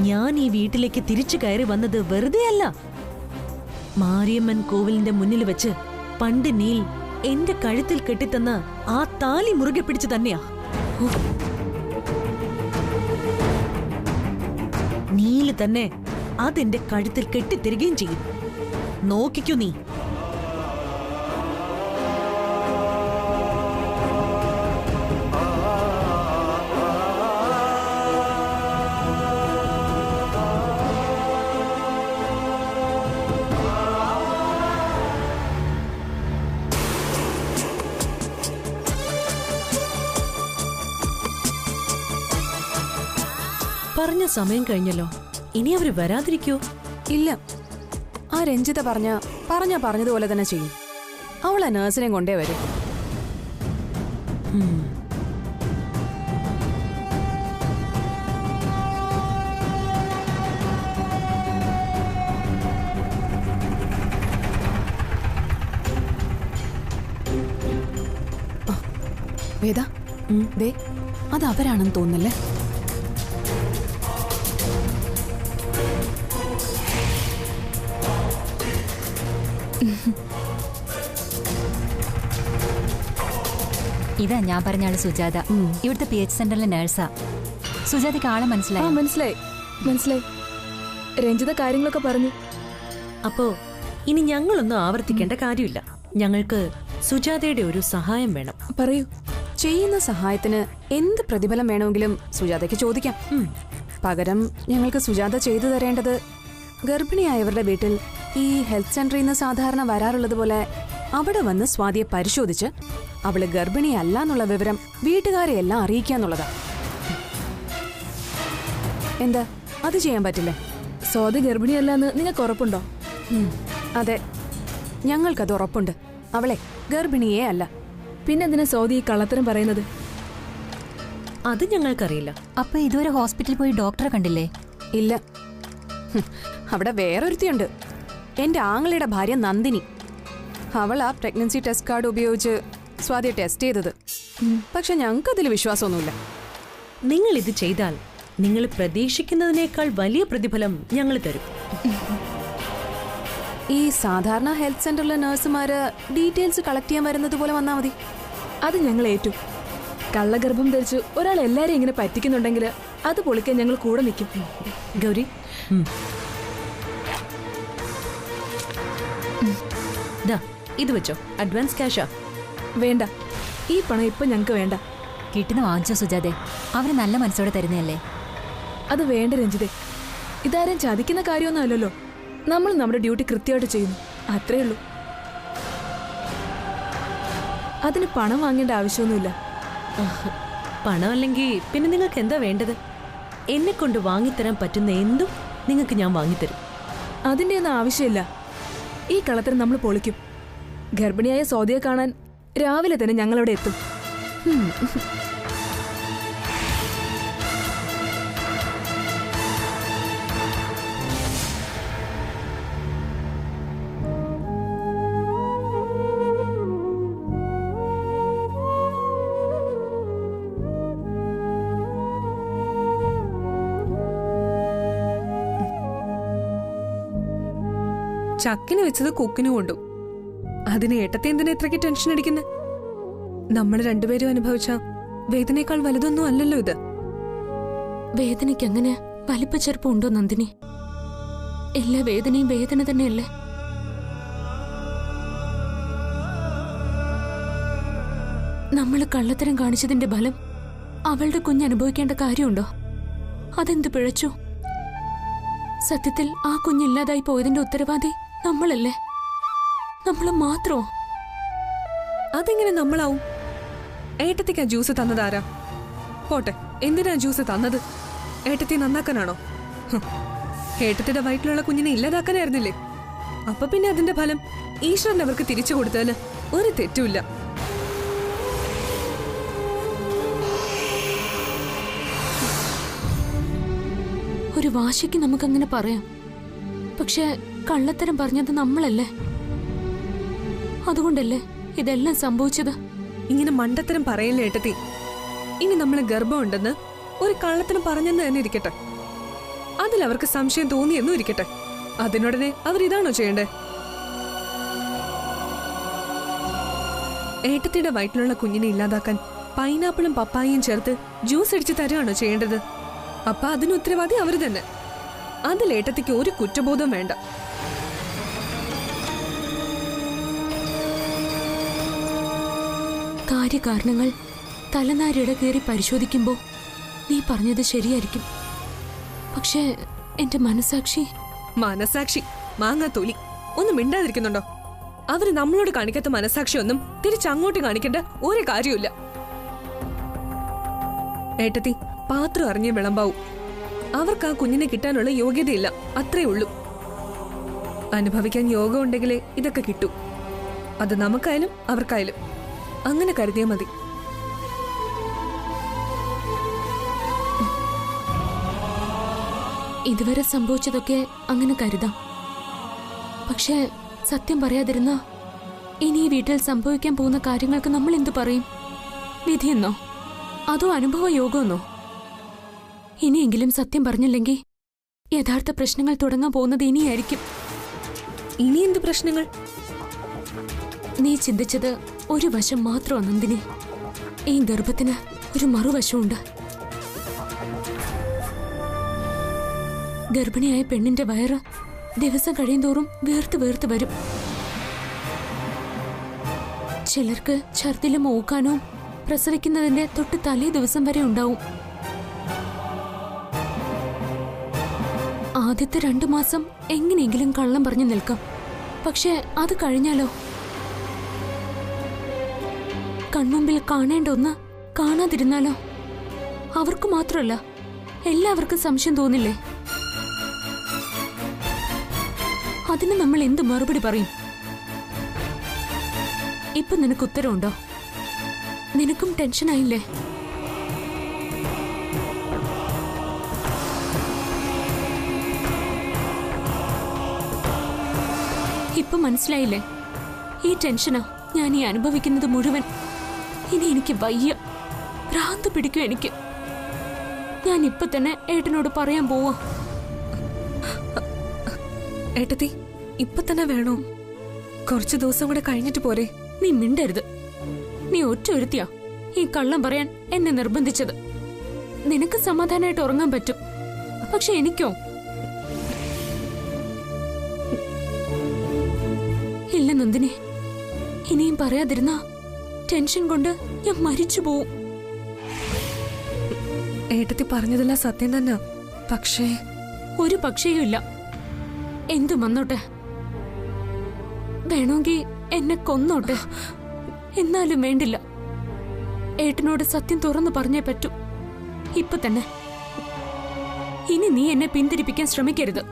ഞാൻ ഈ വീട്ടിലേക്ക് തിരിച്ചു കയറി വന്നത് വെറുതെയല്ല. മാരിയമ്മൻ കോവിലിന്റെ മുന്നിൽ വെച്ച് പണ്ട് നീൽ എന്റെ കഴുത്തിൽ കെട്ടിത്തന്ന ആ താലി മുറുകെ പിടിച്ചു തന്നെയാ. നീല് തന്നെ അതെന്റെ കഴുത്തിൽ കെട്ടിത്തരികയും ചെയ്യും. നോക്കിക്കൂ നീ. പറഞ്ഞ സമയം കഴിഞ്ഞല്ലോ. ഇനി അവര് വരാതിരിക്കോ? ഇല്ല, ആ രഞ്ജിത പറഞ്ഞതുപോലെ തന്നെ ചെയ്യും. അവളെ നേഴ്സിനെ കൊണ്ടേ വരും. വേദ, ദേ അത് അവരാണെന്ന് തോന്നുന്നല്ലേ? ഇതാ ഞാൻ പറഞ്ഞാണ് സുജാത, ഇവിടുത്തെ PH സെന്ററിലെ നേഴ്സാ. സുജാതയ്ക്ക് ആളെ മനസ്സിലായി? മനസ്സിലായി. രഞ്ജിത കാര്യങ്ങളൊക്കെ പറഞ്ഞു. അപ്പോ ഇനി ഞങ്ങളൊന്നും ആവർത്തിക്കേണ്ട കാര്യമില്ല. ഞങ്ങൾക്ക് സുജാതയുടെ ഒരു സഹായം വേണം. പറയൂ. ചെയ്യുന്ന സഹായത്തിന് എന്ത് പ്രതിഫലം വേണമെങ്കിലും സുജാതയ്ക്ക് ചോദിക്കാം. പകരം ഞങ്ങൾക്ക് സുജാത ചെയ്തു തരേണ്ടത് ഗർഭിണിയായവരുടെ വീട്ടിൽ ഈ ഹെൽത്ത് സെന്ററിൽ നിന്ന് സാധാരണ വരാറുള്ളത് പോലെ അവിടെ വന്ന് സ്വാതിയെ പരിശോധിച്ച് അവള് ഗർഭിണിയല്ല എന്നുള്ള വിവരം വീട്ടുകാരെ എല്ലാം അറിയിക്കാന്നുള്ളതാ. എന്താ, അത് ചെയ്യാൻ പറ്റില്ലേ? സ്വാതി ഗർഭിണിയല്ലാന്ന് നിങ്ങൾക്ക് ഉറപ്പുണ്ടോ? അതെ, ഞങ്ങൾക്കത് ഉറപ്പുണ്ട്. അവളെ ഗർഭിണിയേ അല്ല. പിന്നെന്തിനാ സ്വാതി ഈ കള്ളത്തരം പറയുന്നത്? അത് ഞങ്ങൾക്കറിയില്ല. അപ്പൊ ഇതുവരെ ഹോസ്പിറ്റലിൽ പോയി ഡോക്ടറെ കണ്ടില്ലേ? ഇല്ല. അവിടെ വേറൊരുത്തിയുണ്ട്, എന്റെ ആങ്ങളുടെ ഭാര്യ നന്ദിനി. അവൾ ആ പ്രഗ്നൻസി ടെസ്റ്റ് കാർഡ് ഉപയോഗിച്ച് സ്വാതിയെ ടെസ്റ്റ് ചെയ്തത്. പക്ഷെ ഞങ്ങൾക്കതിൽ വിശ്വാസമൊന്നുമില്ല. നിങ്ങൾ ഇത് ചെയ്താൽ നിങ്ങൾ പ്രതീക്ഷിക്കുന്നതിനേക്കാൾ വലിയ പ്രതിഫലം ഞങ്ങൾ തരും. ഈ സാധാരണ ഹെൽത്ത് സെന്ററിലെ നഴ്സുമാര് ഡീറ്റെയിൽസ് കളക്ട് ചെയ്യാൻ വരുന്നത് പോലെ വന്നാൽ മതി. അത് ഞങ്ങൾ ഏറ്റു. കള്ളഗർഭം ധരിച്ച് ഒരാൾ എല്ലാരെയും ഇങ്ങനെ പറ്റിക്കുന്നുണ്ടെങ്കിൽ അത് പൊളിക്കാൻ ഞങ്ങൾ കൂടെ നിൽക്കും. ഗൗരി, ഇത് വെച്ചോ, അഡ്വാൻസ് ക്യാഷാ. വേണ്ട, ഈ പണം ഇപ്പൊ ഞങ്ങൾക്ക് വേണ്ട. കിട്ടുന്ന വാങ്ങിച്ചോ സുജാതെ, അവര് നല്ല മനസ്സോടെ തരുന്നതല്ലേ. അത് വേണ്ട രഞ്ജിതേ, ഇതാരും ചതിക്കുന്ന കാര്യമൊന്നും അല്ലല്ലോ. നമ്മൾ നമ്മുടെ ഡ്യൂട്ടി കൃത്യമായിട്ട് ചെയ്യുന്നു, അത്രേ ഉള്ളൂ. അതിന് പണം വാങ്ങേണ്ട ആവശ്യമൊന്നുമില്ല. പണമല്ലെങ്കിൽ പിന്നെ നിങ്ങൾക്ക് എന്താ വേണ്ടത്? എന്നെ കൊണ്ട് വാങ്ങിത്തരാൻ പറ്റുന്ന എന്തും നിങ്ങൾക്ക് ഞാൻ വാങ്ങിത്തരും. അതിന്റെ ഒന്നും ആവശ്യമില്ല. ഈ കളത്തരം നമ്മൾ പൊളിക്കും. ഗർഭിണിയായ സ്വാതിയെ കാണാൻ രാവിലെ തന്നെ ഞങ്ങളവിടെ എത്തും. ചക്കിന് വെച്ചത് കൊക്കിന് കൊണ്ടു. അതിന് ഏട്ടത്തെ എന്തിനാ ഇത്രയ്ക്ക് ടെൻഷൻ അടിക്കുന്നത്? നമ്മൾ രണ്ടുപേരും അനുഭവിച്ച വേദനയേക്കാൾ വലുതൊന്നും അല്ലല്ലോ ഇത്. വേദനയ്ക്ക് അങ്ങനെ വലിപ്പച്ചെറുപ്പുണ്ടോ നന്ദിനി? എല്ലാ വേദനയും വേദന തന്നെയല്ലേ? നമ്മൾ കള്ളത്തരം കാണിച്ചതിന്റെ ഫലം അവളുടെ കുഞ്ഞ് അനുഭവിക്കേണ്ട കാര്യമുണ്ടോ? അതെന്ത് പിഴച്ചു? സത്യത്തിൽ ആ കുഞ്ഞില്ലാതായി പോയതിന്റെ ഉത്തരവാദി നമ്മളല്ലേ? നമ്മൾ മാത്രമോ? അതെങ്ങനെ നമ്മളാവും? ഏട്ടത്തിക്ക് ആ ജ്യൂസ് തന്നതാരാ? പോട്ടെ, എന്തിനാ ജ്യൂസ് തന്നത്? ഏട്ടത്തി നന്നാക്കാനാണോ? ഏട്ടത്തിന്റെ വയറ്റിലുള്ള കുഞ്ഞിനെ ഇല്ലാതാക്കാനായിരുന്നില്ലേ? അപ്പൊ പിന്നെ അതിന്റെ ഫലം ഈശ്വരൻ അവർക്ക് തിരിച്ചു കൊടുത്തതിന് ഒരു തെറ്റുമില്ല. ഒരു വാശിക്ക് നമുക്കങ്ങനെ പറയാം. പക്ഷെ കള്ളത്തരം പറഞ്ഞത് നമ്മളല്ലേ? അതുകൊണ്ടല്ലേ ഇതെല്ലാം സംഭവിച്ചത്. ഇങ്ങനെ മണ്ടത്തരം പറയല്ലേ ഏട്ടത്തി. ഇനി നമ്മള് ഗർഭമുണ്ടെന്ന് ഒരു കള്ളത്തരം പറഞ്ഞെന്ന് തന്നെ ഇരിക്കട്ടെ, അതിൽ അവർക്ക് സംശയം തോന്നിയെന്നും ഇരിക്കട്ടെ. അതിനുടനെ അവരിതാണോ ചെയ്യണ്ടേ? ഏട്ടത്തിയുടെ വയറ്റിലുള്ള കുഞ്ഞിനെ ഇല്ലാതാക്കാൻ പൈനാപ്പിളും പപ്പായയും ചേർത്ത് ജ്യൂസ് അടിച്ച് തരുകയാണോ ചെയ്യേണ്ടത്? അപ്പൊ അതിന് ഉത്തരവാദി അവര് തന്നെ. അതിൽ ഏട്ടത്തിക്ക് ഒരു കുറ്റബോധം വേണ്ട. കാര്യകാരണങ്ങൾ തലനാരിട കയറി പരിശോധിക്കുമ്പോ നീ പറഞ്ഞത് ശരിയായിരിക്കും. പക്ഷേ എന്റെ മനസാക്ഷി മാങ്ങാത്തോലി ഒന്നും മിണ്ടാതിരിക്കുന്നുണ്ടോ? അവര് നമ്മളോട് കാണിക്കാത്ത മനസാക്ഷി ഒന്നും തിരിച്ചങ്ങോട്ട് കാണിക്കേണ്ട ഒരു കാര്യമില്ല. ഏട്ടത്തി, പാത്രം അറിഞ്ഞേ വിളമ്പാവൂ. അവർക്ക് ആ കുഞ്ഞിനെ കിട്ടാനുള്ള യോഗ്യതയില്ല, അത്രേ ഉള്ളൂ. അനുഭവിക്കാൻ യോഗം ഉണ്ടെങ്കിലേ ഇതൊക്കെ കിട്ടൂ. അത് നമുക്കായാലും അവർക്കായാലും. അങ്ങനെ കരുതിയാ മതി. ഇതുവരെ സംഭവിച്ചതൊക്കെ അങ്ങനെ കരുതാം. പക്ഷേ സത്യം പറയാതിരുന്ന ഇനി ഈ വീട്ടിൽ സംഭവിക്കാൻ പോകുന്ന കാര്യങ്ങൾക്ക് നമ്മൾ എന്തു പറയും? വിധിയെന്നോ അതോ അനുഭവ യോഗമെന്നോ? ഇനിയെങ്കിലും സത്യം പറഞ്ഞില്ലെങ്കിൽ യഥാർത്ഥ പ്രശ്നങ്ങൾ തുടങ്ങാൻ പോകുന്നത് ഇനിയായിരിക്കും. ഇനി എന്ത് പ്രശ്നങ്ങൾ? നീ ചിന്തിച്ചത് ഒരു വശം മാത്രമാണ് നന്ദിനി. ഈ ഗർഭത്തിന് ഒരു മറുവശമുണ്ട്. ഗർഭിണിയായ പെണ്ണിന്റെ വയറ് ദിവസം കഴിയുന്തോറും വീർത്ത് വീർത്ത് വരും. ചിലർക്ക് ഛർദിലും ഊക്കാനവും പ്രസവിക്കുന്നതിന്റെ തൊട്ട് തലേ ദിവസം വരെ ഉണ്ടാവും. ആദ്യത്തെ 2 മാസം എങ്ങനെയെങ്കിലും കള്ളം പറഞ്ഞു നിൽക്കാം. പക്ഷെ അത് കഴിഞ്ഞാലോ? കൺമുമ്പിൽ കാണേണ്ട ഒന്ന് കാണാതിരുന്നാലോ? അവർക്ക് മാത്രമല്ല, എല്ലാവർക്കും സംശയം തോന്നില്ലേ? അതിന് നമ്മൾ എന്ത് മറുപടി പറയും? ഇപ്പൊ നിനക്ക് ഉത്തരവുണ്ടോ? നിനക്കും ടെൻഷനായില്ലേ? ഇപ്പൊ മനസ്സിലായില്ലേ? ഈ ടെൻഷനാ ഞാൻ ഈ അനുഭവിക്കുന്നത് മുഴുവൻ. ഇനി എനിക്ക് വയ്യ, ഭ്രാന്ത് പിടിക്കും എനിക്ക്. ഞാൻ ഇപ്പൊ തന്നെ ഏട്ടനോട് പറയാൻ പോവാ. ഏട്ടത്തി, ഇപ്പൊ തന്നെ വേണോ? കുറച്ചു ദിവസം കൂടെ കഴിഞ്ഞിട്ട് പോരെ? നീ മിണ്ടരുത്. നീ ഒറ്റ ഒരുത്തിയാ ഈ കള്ളം പറയാൻ എന്നെ നിർബന്ധിച്ചത്. നിനക്ക് സമാധാനമായിട്ട് ഉറങ്ങാൻ പറ്റും, പക്ഷെ എനിക്കോ? ഇല്ല നന്ദിനി, ഇനിയും പറയാതിരുന്ന ടെൻഷൻ കൊണ്ട് ഞാൻ മരിച്ചു പോവും. ഏട്ടത്തി പറഞ്ഞതെല്ലാം സത്യം തന്നെ. പക്ഷേ ഒരു പക്ഷേയും ഇല്ല. എന്തു വന്നോട്ടെ, വേണമെങ്കിൽ എന്നെ കൊന്നോട്ടെ, എന്നാലും വേണ്ടില്ല. ഏട്ടനോട് സത്യം തുറന്നു പറഞ്ഞേ പറ്റൂ, ഇപ്പൊ തന്നെ. ഇനി നീ എന്നെ പിന്തിരിപ്പിക്കാൻ ശ്രമിക്കരുത്.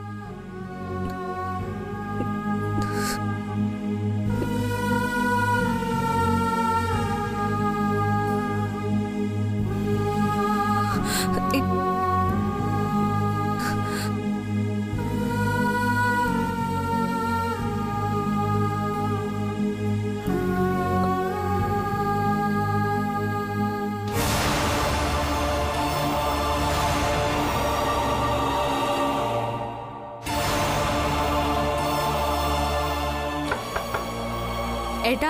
ഏട്ടാ,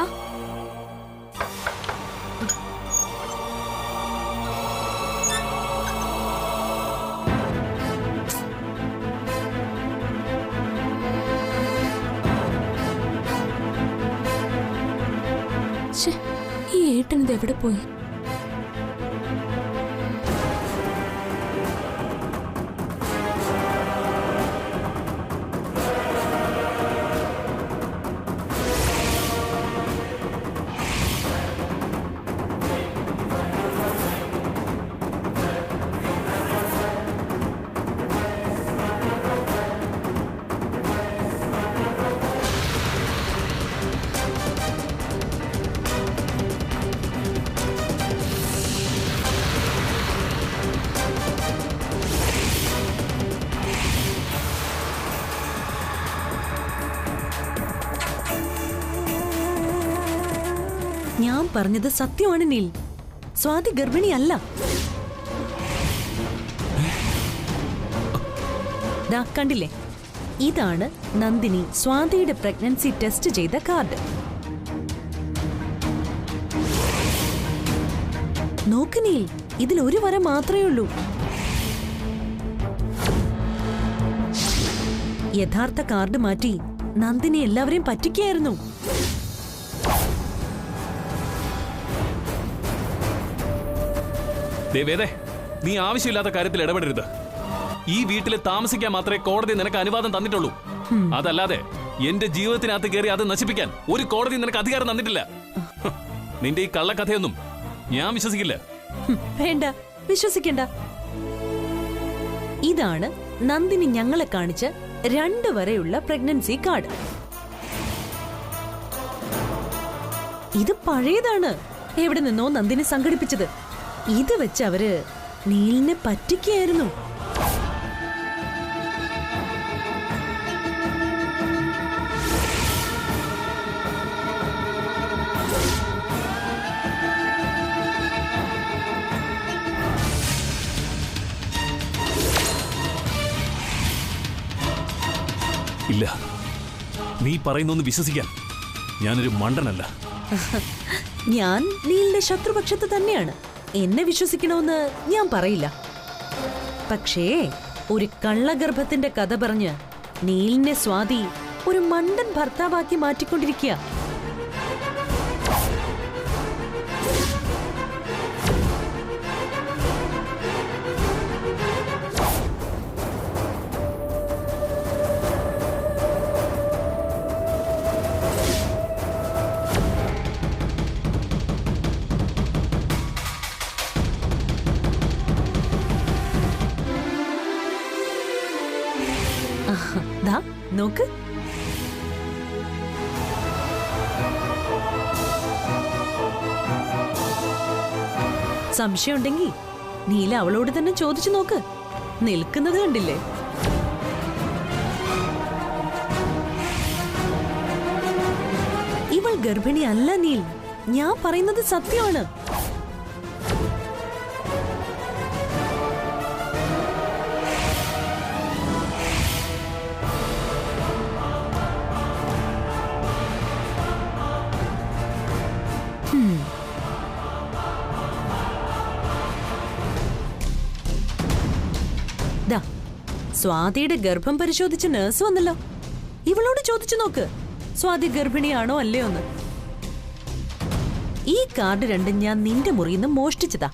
ഈ ഏട്ടനത് എവിടെ പോയി? ഞാൻ പറഞ്ഞത് സത്യമാണ് നീൽ. സ്വാതി ഗർഭിണിയല്ല. ദാ കണ്ടില്ലേ, ഇതാണ് നന്ദിനി സ്വാതിയുടെ പ്രഗ്നൻസി ടെസ്റ്റ് ചെയ്ത കാർഡ്. നോക്ക് നീൽ, ഇതിൽ ഒരു വര മാത്രമേ ഉള്ളൂ. യഥാർത്ഥ കാർഡ് മാറ്റി നന്ദിനി എല്ലാവരെയും പറ്റിക്കായിരുന്നു. നീ ആവശ്യമില്ലാത്ത കാര്യത്തിൽ ഇടപെടരുത്. ഈ വീട്ടിൽ താമസിക്കാൻ മാത്രമേ കോടതി നിനക്ക് അനുവാദം തന്നിട്ടുള്ളൂ. അതല്ലാതെ എന്റെ ജീവിതത്തിനകത്ത് കയറി അത് നശിപ്പിക്കാൻ ഒരു കോടതി നിനക്ക് അധികാരം തന്നിട്ടില്ല. നിന്റെ ഈ കള്ളക്കഥയൊന്നും ഞാൻ വിശ്വസിക്കില്ല. വേണ്ട, വിശ്വസിക്കണ്ട. ഇതാണ് നന്ദിനി ഞങ്ങളെ കാണിച്ച 2 വരെയുള്ള പ്രഗ്നൻസി കാർഡ്. ഇത് പഴയതാണ്. എവിടെ നിന്നോ നന്ദിനി സംഘടിപ്പിച്ചത്. ഇത് വെച്ച് അവര് നീലിനെ പറ്റിക്കായിരുന്നു. ഇല്ല, നീ പറയുന്നൊന്ന് വിശ്വസിക്കാൻ ഞാനൊരു മണ്ടനല്ല. ഞാൻ നീലിന്റെ ശത്രുപക്ഷത്ത് തന്നെയാണ്. എന്നെ വിശ്വസിക്കണമെന്ന് ഞാൻ പറയില്ല. പക്ഷേ ഒരു കള്ളഗർഭത്തിന്റെ കഥ പറഞ്ഞ് നീലിനെ സ്വാതി ഒരു മണ്ടൻ ഭർത്താവാക്കി മാറ്റിക്കൊണ്ടിരിക്കുക. ദാ നോക്ക്, സംശയമുണ്ടെങ്കിൽ നീല അവളോട് തന്നെ ചോദിച്ചു നോക്ക്. നിൽക്കുന്നത് കണ്ടില്ലേ? ഇവൾ ഗർഭിണി അല്ല നീൽ, ഞാൻ പറയുന്നത് സത്യമാണ്. സ്വാതിയുടെ ഗർഭം പരിശോധിച്ച നഴ്സ് വന്നല്ലോ. ഇവളോട് ചോദിച്ചു നോക്ക്, സ്വാതി ഗർഭിണിയാണോ അല്ലയോ എന്ന്. ഈ കാർഡ് 2 ഞാൻ നിന്റെ മുറിയിൽ നിന്ന് മോഷ്ടിച്ചതാ,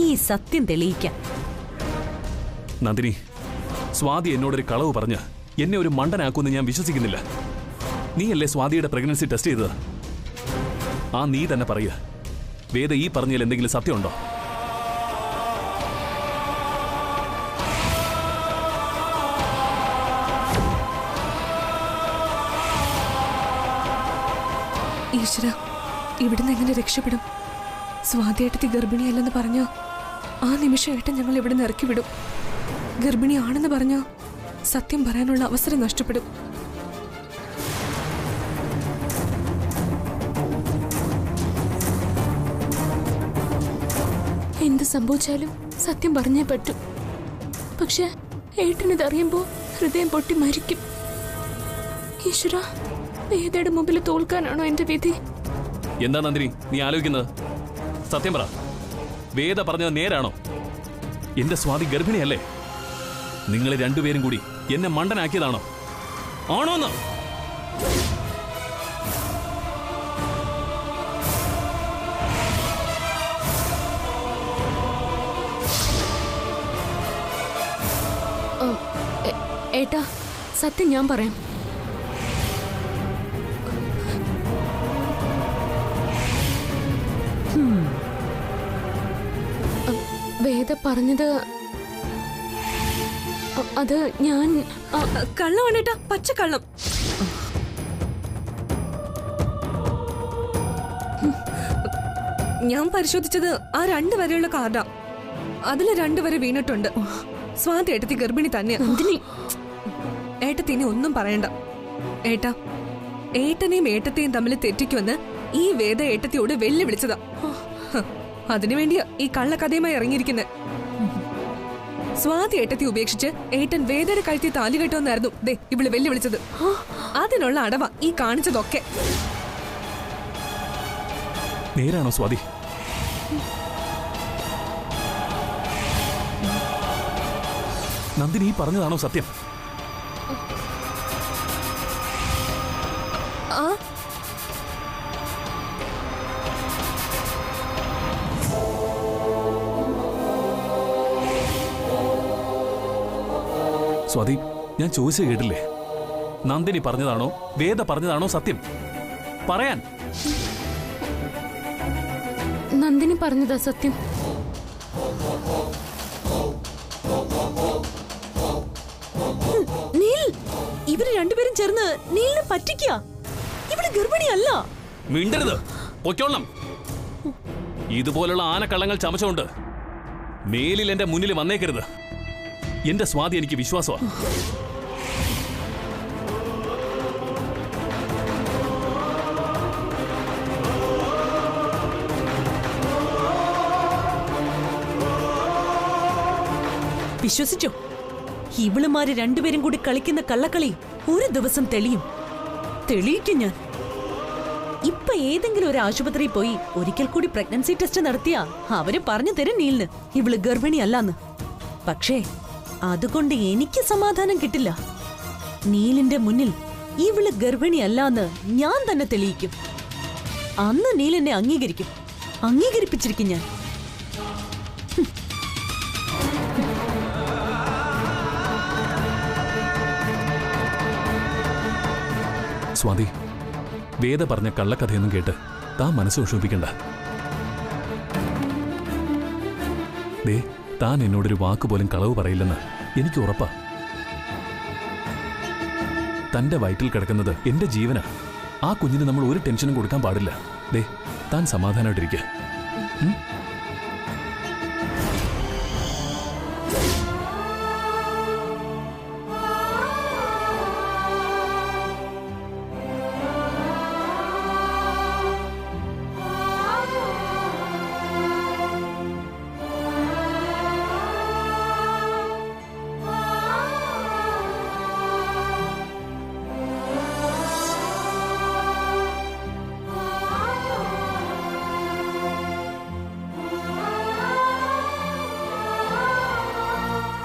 ഈ സത്യം തെളിയിക്കാൻ. നന്ദിനി, സ്വാതി എന്നോടൊരു കളവ് പറഞ്ഞ് എന്നെ ഒരു മണ്ടനാക്കുമെന്ന് ഞാൻ വിശ്വസിക്കുന്നില്ല. നീയല്ലേ സ്വാതിയുടെ പ്രഗ്നൻസി ടെസ്റ്റ് ചെയ്തത്? ആ നീ തന്നെ പറയുക, വേദ ഈ പറഞ്ഞതിൽ എന്തെങ്കിലും സത്യമുണ്ടോ? ഈശ്വര, ഇവിടുന്ന് എങ്ങനെ രക്ഷപ്പെടും? സ്വാതിയേട്ടത്തി ഗർഭിണിയല്ലെന്ന് പറഞ്ഞോ ആ നിമിഷമായിട്ട് ഞങ്ങൾ ഇവിടുന്ന് ഇറക്കി വിടും. ഗർഭിണിയാണെന്ന് പറഞ്ഞോ സത്യം പറയാനുള്ള അവസരം നഷ്ടപ്പെടും. എന്ത് സംഭവിച്ചാലും സത്യം പറഞ്ഞേ പറ്റൂ. പക്ഷെ ഏട്ടനിതറിയുമ്പോ ഹൃദയം പൊട്ടി മരിക്കും. ഈശ്വര, വേദയുടെ മുമ്പിൽ തോൽക്കാനാണോ എന്റെ വിധി? എന്താ നന്ദിനി നീ ആലോചിക്കുന്നത്? സത്യം പറ, വേദ പറഞ്ഞത് നേരാണോ? എന്റെ സ്വാതി ഗർഭിണിയല്ലേ? നിങ്ങൾ രണ്ടുപേരും കൂടി എന്നെ മണ്ടനാക്കിയതാണോ? ആണോന്ന്? ഏട്ടാ, സത്യം ഞാൻ പറയാം. വേദ പറഞ്ഞത് അത് ഞാൻ കള്ളമാണേട്ടാ, പച്ചക്കള്ളം. ഞാൻ പരിശോധിച്ചത് ആ 2 വരെയുള്ള കാർഡാ. അതില് 2 വരെ വീണിട്ടുണ്ട്. സ്വാതി ഏട്ടത്തി ഗർഭിണി തന്നെയാ. ഏട്ടത്തിനെ ഒന്നും പറയണ്ട. ഏട്ടാ, ഏട്ടനെയും ഏട്ടത്തെയും തമ്മിൽ തെറ്റിക്കുമെന്ന് ഈ വേദ ഏട്ടത്തിയോട് വെല്ലുവിളിച്ചതാ. അതിനുവേണ്ടിയാ ഈ കള്ളക്കഥയുമായി ഇറങ്ങിയിരിക്കുന്നത്. സ്വാതി ഏട്ടത്തി ഉപേക്ഷിച്ച് ഏട്ടൻ വേദയുടെ കഴുത്തി താലി കെട്ടുമെന്നായിരുന്നു ദേ ഇവള് വെല്ലുവിളിച്ചത്. അതിനുള്ള അടവ ഈ കാണിച്ചതൊക്കെ. നേരാണോ സ്വാതി? നന്ദിനി പറഞ്ഞതാണോ സത്യം? സ്വാതി, ഞാൻ ചോദിച്ചു കേട്ടില്ലേ? നന്ദിനി പറഞ്ഞതാണോ വേദ പറഞ്ഞതാണോ സത്യം? പറയാൻ. നന്ദിനി പറഞ്ഞതാ സത്യം. നീൽ, ഇവര് രണ്ടുപേരും ചേർന്ന് നീലിനെ പറ്റിക്കുക. ഇവള് ഗർഭിണിയല്ല. മിണ്ടരുത്, പൊയ്ക്കോളണം. ഇതുപോലുള്ള ആനക്കള്ളങ്ങൾ ചമച്ചുകൊണ്ട് മേലിൽ എന്റെ മുന്നിൽ വന്നേക്കരുത്. എന്റെ സ്വാതി എനിക്ക് വിശ്വാസമാണ്. വിശ്വസിച്ചോ? ഇവളുമാര് രണ്ടുപേരും കൂടി കളിക്കുന്ന കള്ളക്കളി ഒരു ദിവസം തെളിയിക്കും ഞാൻ. ഇപ്പൊ ഏതെങ്കിലും ഒരു ആശുപത്രിയിൽ പോയി ഒരിക്കൽ കൂടി പ്രഗ്നൻസി ടെസ്റ്റ് നടത്തിയാ അവര് പറഞ്ഞു തരും നീലിന് ഇവള് ഗർഭിണിയല്ലാന്ന്. പക്ഷേ അതുകൊണ്ട് എനിക്ക് സമാധാനം കിട്ടില്ല. നീലിന്റെ മുന്നിൽ ഇവള് ഗർഭിണിയല്ലാന്ന് ഞാൻ തന്നെ തെളിയിക്കും. അന്ന് നീൽ എന്നെ അംഗീകരിപ്പിച്ചിരിക്കും ഞാൻ. സ്വാതി, വേദ പറഞ്ഞ കള്ളക്കഥയൊന്നും കേട്ട് താൻ മനസ്സ് വിഷമിപ്പിക്കണ്ട. ദേ, താൻ എന്നോടൊരു വാക്കുപോലും കളവ് പറയില്ലെന്ന് എനിക്ക് ഉറപ്പാ. തന്റെ വയറ്റിൽ കിടക്കുന്നത് എന്റെ ജീവനാ. ആ കുഞ്ഞിന് നമ്മൾ ഒരു ടെൻഷനും കൊടുക്കാൻ പാടില്ല. ദേ, താൻ സമാധാനമായിട്ടിരിക്കുക.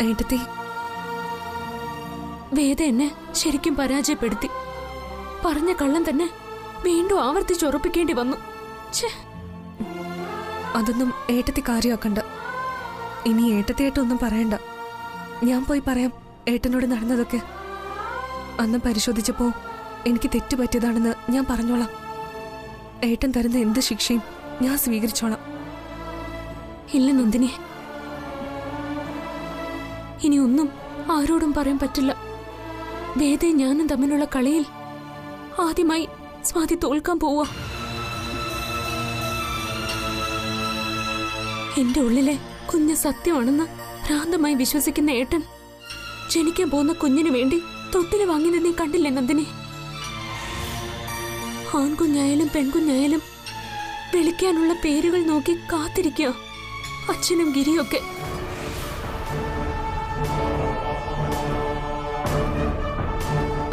ഏട്ടത്തി, വേദ എന്നെ ശരിക്കും പരാജയപ്പെടുത്തി. പറഞ്ഞ കള്ളം തന്നെ വീണ്ടും ആവർത്തിച്ചുറപ്പിക്കേണ്ടി വന്നു. അതൊന്നും ഏട്ടത്തി കാര്യമാക്കണ്ട. ഇനി ഏട്ടത്തിയായിട്ടൊന്നും പറയണ്ട. ഞാൻ പോയി പറയാം ഏട്ടനോട് നടന്നതൊക്കെ. അന്ന് പരിശോധിച്ചപ്പോ എനിക്ക് തെറ്റുപറ്റിയതാണെന്ന് ഞാൻ പറഞ്ഞോളാം. ഏട്ടൻ തരുന്ന എന്ത് ശിക്ഷയും ഞാൻ സ്വീകരിച്ചോളാം. ഇല്ല നന്ദിനി, ഇനി ഒന്നും ആരോടും പറയാൻ പറ്റില്ല. വേദയും ഞാനും തമ്മിലുള്ള കളിയിൽ ആദ്യമായി സ്വാതി തോൽക്കാൻ പോവാ. എന്റെ ഉള്ളിലെ കുഞ്ഞ് സത്യമാണെന്ന് ഭ്രാന്തമായി വിശ്വസിക്കുന്ന ഏട്ടൻ ജനിക്കാൻ പോകുന്ന കുഞ്ഞിനു വേണ്ടി തൊട്ടില് വാങ്ങി നീ കണ്ടില്ലേ നന്ദിനി? ആൺകുഞ്ഞായാലും പെൺകുഞ്ഞായാലും വിളിക്കാനുള്ള പേരുകൾ നോക്കി കാത്തിരിക്കുക അച്ഛനും ഗിരിയൊക്കെ.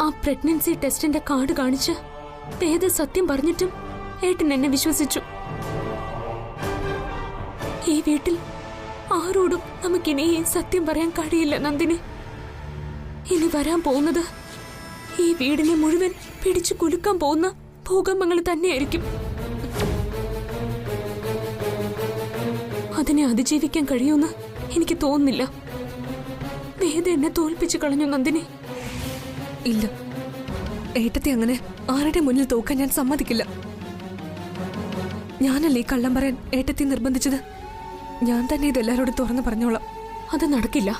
ആ പ്രഗ്നൻസി ടെസ്റ്റിന്റെ കാർഡ് കാണിച്ച് വേദ സത്യം പറഞ്ഞിട്ടും ഏട്ടൻ എന്നെ വിശ്വസിച്ചു. ഈ വീട്ടിൽ ആരോടും നമുക്കിനി ഈ സത്യം പറയാൻ കഴിയില്ല നന്ദിനി. ഇനി വരാൻ പോകുന്നത് ഈ വീടിനെ മുഴുവൻ പിടിച്ചു കുലുക്കാൻ പോകുന്ന ഭൂകമ്പങ്ങൾ തന്നെയായിരിക്കും. അതിനെ അതിജീവിക്കാൻ കഴിയുമെന്ന് എനിക്ക് തോന്നുന്നില്ല. വേദ എന്നെ തോൽപ്പിച്ചു കളഞ്ഞു നന്ദിനി. ഇല്ല, ഏട്ടത്തി അങ്ങനെ ആരുടെ മുന്നിൽ തോക്കാൻ ഞാൻ സമ്മതിക്കില്ല. ഞാനല്ലേ ഈ കള്ളം പറയാൻ ഏട്ടത്തി നിർബന്ധിച്ചത്. ഞാൻ തന്നെ ഇതെല്ലാരോടും തുറന്നു പറഞ്ഞോളാം. അത് നടക്കില്ല.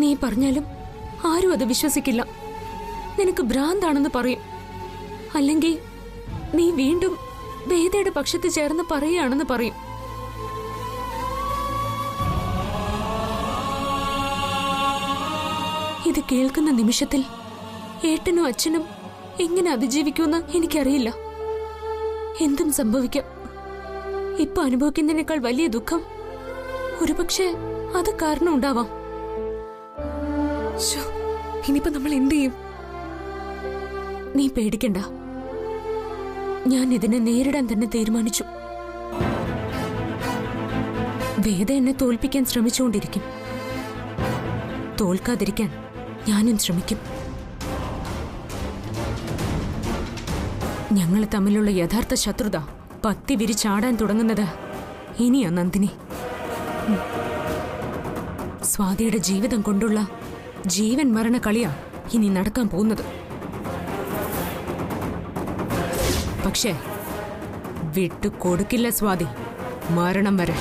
നീ പറഞ്ഞാലും ആരും അത് വിശ്വസിക്കില്ല. നിനക്ക് ഭ്രാന്താണെന്ന് പറയും. അല്ലെങ്കിൽ നീ വീണ്ടും വേദയുടെ പക്ഷത്ത് ചേർന്ന് പറയുകയാണെന്ന് പറയും. ഇത് കേൾക്കുന്ന നിമിഷത്തിൽ ഏട്ടനും അച്ഛനും എങ്ങനെ അതിജീവിക്കുമെന്ന് എനിക്കറിയില്ല. എന്തും സംഭവിക്കാം. ഇപ്പൊ അനുഭവിക്കുന്നതിനേക്കാൾ വലിയ ദുഃഖം ഒരുപക്ഷെ അത് കാരണം ഉണ്ടാവാം. ശ്ശോ, ഇനിയിപ്പോ നമ്മൾ എന്ത് ചെയ്യും? നീ പേടിക്കണ്ട, ഞാൻ ഇതിനെ നേരിടാൻ തന്നെ തീരുമാനിച്ചു. വേദ എന്നെ തോൽപ്പിക്കാൻ ശ്രമിച്ചുകൊണ്ടിരിക്കും. തോൽക്കാതിരിക്കാൻ ഞാനും ശ്രമിക്കും. ഞങ്ങൾ തമ്മിലുള്ള യഥാർത്ഥ ശത്രുത പത്തി വിരിച്ചാടാൻ തുടങ്ങുന്നത് ഇനിയാ നന്ദിനി. സ്വാതിയുടെ ജീവിതം കൊണ്ടുള്ള ജീവൻ മരണ കളിയാ ഇനി നടക്കാൻ പോകുന്നത്. പക്ഷേ വിട്ടു കൊടുക്കില്ല സ്വാതി, മരണം വരെ.